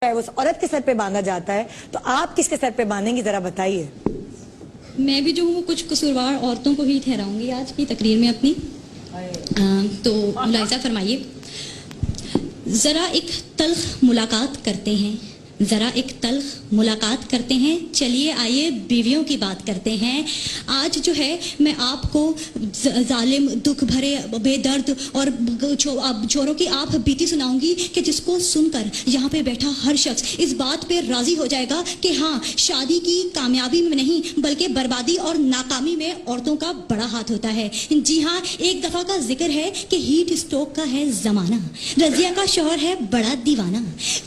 उस औरत के सर पे बांधा जाता है, तो आप किसके सर पे बांधेंगी, जरा बताइए। मैं भी जो हूँ कुछ कसूरवार औरतों को ही ठहराऊंगी आज की तकरीर में अपनी। तो मुलाहिजा फरमाइए। जरा एक तल्ख मुलाकात करते हैं, जरा एक तल्ख मुलाकात करते हैं, चलिए आइए बीवियों की बात करते हैं। आज जो है मैं आपको जालिम, दुख भरे, बेदर्द और चोरों की आप बीती सुनाऊंगी कि जिसको सुनकर यहाँ पे बैठा हर शख्स इस बात पे राजी हो जाएगा कि हाँ, शादी की कामयाबी में नहीं बल्कि बर्बादी और नाकामी में औरतों का बड़ा हाथ होता है। जी हाँ, एक दफा का जिक्र है कि हीट स्ट्रोक का है जमाना, रजिया का शौहर है बड़ा दीवाना।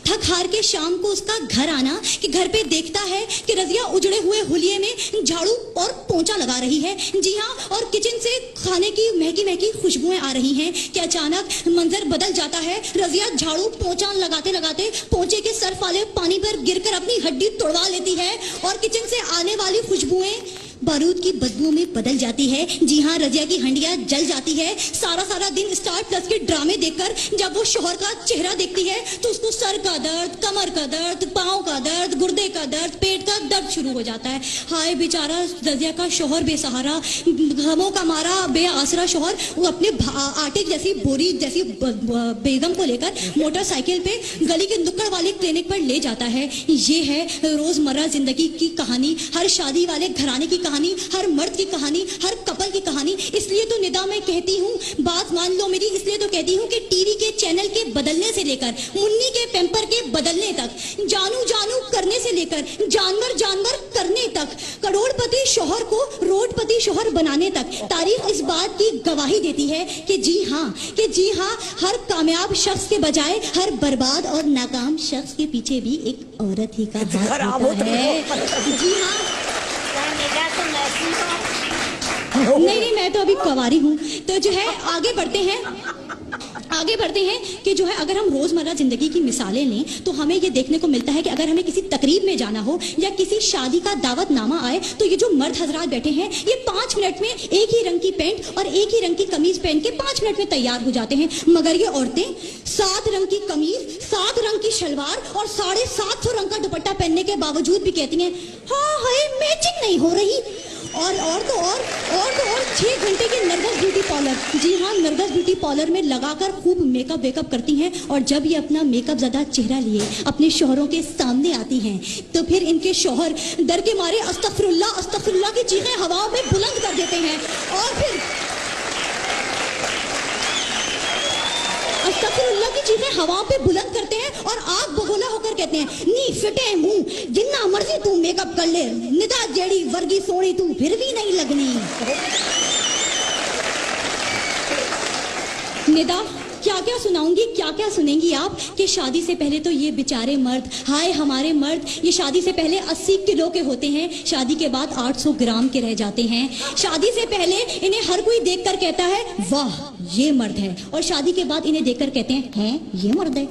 थक हार के शाम को उसका घर आना कि घर पे देखता है कि रजिया उजड़े हुए हुलिये में झाड़ू और पोंछा लगा रही है। जी हाँ, और किचन से खाने की महकी महकी खुशबुएं आ रही हैं कि अचानक मंजर बदल जाता है। रजिया झाड़ू पोंछा लगाते लगाते पोंछे के सर्फ वाले पानी पर गिरकर अपनी हड्डी तोड़वा लेती है और किचन से आने वाली खुशबुएं बारूद की बदबू में बदल जाती है। जी हाँ, रजिया की हंडिया जल जाती है। सारा दिन स्टार प्लस के ड्रामे देखकर जब वो शोहर का चेहरा देखती है तो उसको सर का दर्द, कमर का दर्द, पाँव का दर्द, गुर्दे का दर्द, पेट का दर्द शुरू हो जाता है। हाय बेचारा रजिया का शोहर बेसहारा, गमों का मारा बेआसरा शोहर, वो अपने आटे जैसी बोरी जैसी बेगम को लेकर मोटरसाइकिल पे गली के नुक्कड़ वाले क्लिनिक पर ले जाता है। ये है रोजमर्रा जिंदगी की कहानी, हर शादी वाले घराने की कहानी, हर मर्द की कहानी, हर कपल की कहानी। इसलिए तो निदा मैं कहती हूँ, बात मान लो मेरी, इसलिए तो कहती हूँ कि टीवी के चैनल के बदलने से लेकर मुन्नी के पैम्पर के बदलने तक, जानू जानू करने से लेकर जानवर जानवर करने तक, करोड़पति शोहर को रोडपति शोहर बनाने तक, तारीख इस बात की गवाही देती है कि जी हाँ, हर कामयाब शख्स के बजाय हर बर्बाद और नाकाम शख्स के पीछे भी एक औरत ही का हाथ होता है। जी हाँ, नहीं, मैं तो अभी कुंवारी हूँ। तो जो है आगे बढ़ते हैं कि जो है अगर हम रोजमर्रा जिंदगी की मिसालें लें तो हमें ये देखने को मिलता है कि अगर हमें किसी तकरीब में जाना हो या किसी शादी का दावतनामा आए तो ये जो मर्द हजरात बैठे हैं ये 5 मिनट में एक ही रंग की पैंट और एक ही रंग की कमीज पहन के 5 मिनट में तैयार हो जाते हैं। मगर ये औरतें 7 रंग की कमीज, 7 रंग की शलवार और 750 रंग का दुपट्टा पहनने के बावजूद भी कहती हैं हाँ मैचिंग नहीं हो रही। और तो और 6 घंटे के नरगस ब्यूटी पार्लर, जी हाँ, नरगस ब्यूटी पार्लर में लगाकर खूब मेकअप वेकअप करती हैं और जब ये अपना मेकअप ज़्यादा चेहरा लिए अपने शोहरों के सामने आती हैं तो फिर इनके शोहर डर के मारे अस्तगफिरुल्लाह की चीखें हवाओं में बुलंद कर देते हैं और फिर अस्तगफिरुल्लाह की चीखें हवाओं पे बुलंद करते हैं और आग बगोला होकर कहते हैं नी फिटे मुंह, जिन्ना मर्जी तू मेकअप कर ले, निदा जेड़ी वर्गी सोनी तू फिर भी नहीं लगनी। निदा क्या सुनाऊंगी, क्या सुनेंगी आप कि शादी से पहले तो ये बेचारे मर्द, हाय हमारे मर्द, ये शादी से पहले 80 किलो के होते हैं, शादी के बाद 800 ग्राम के रह जाते हैं। शादी से पहले इन्हें हर कोई देखकर कहता है वाह ये मर्द है, और शादी के बाद इन्हें देखकर कहते हैं ये मर्द है।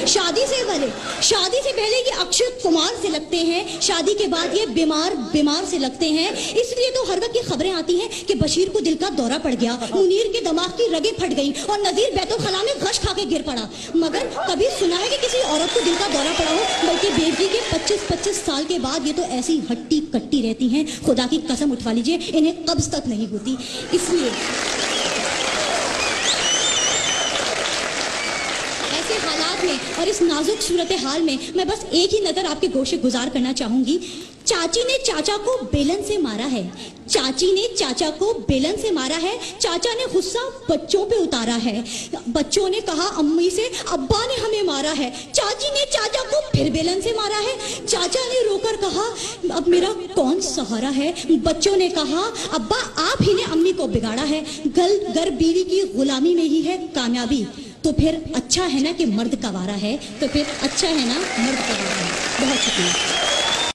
शादी से पहले ये अक्षय कुमार से लगते हैं, शादी के बाद ये बीमार से लगते हैं। इसलिए तो हर वक्त ये खबरें आती हैं कि बशीर को दिल का दौरा पड़ गया, मुनीर के दिमाग की रगें फट गई और नजीर बैतुल खला में गश खा के गिर पड़ा। मगर कभी सुना है कि किसी औरत को दिल का दौरा पड़ा हो? बल्कि बेटी के 25 साल के बाद ये तो ऐसी हट्टी कट्टी रहती हैं, खुदा की कसम उठवा लीजिए इन्हें कब्ज तक नहीं होती। इसलिए ऐसे हालात में और इस नाजुक सूरत हाल में मैं बस एक ही नजर आपके गोशे गुजार करना चाहूंगी। चाची ने चाचा को बेलन से मारा है, चाची ने चाचा को बेलन से मारा है, चाचा ने गुस्सा बच्चों पे उतारा है, बच्चों ने कहा अम्मी से अब्बा ने हमें मारा है, चाची ने चाचा को फिर बेलन से मारा है, चाचा ने रोकर कहा अब मेरा कौन सहारा है, बच्चों ने कहा अब्बा आप ही ने अम्मी को बिगाड़ा है, घर बीवी की गुलामी में ही है कामयाबी, तो फिर अच्छा है ना कि मर्द कवारा है, तो फिर अच्छा है ना मर्द कवारा है। बहुत शुक्रिया।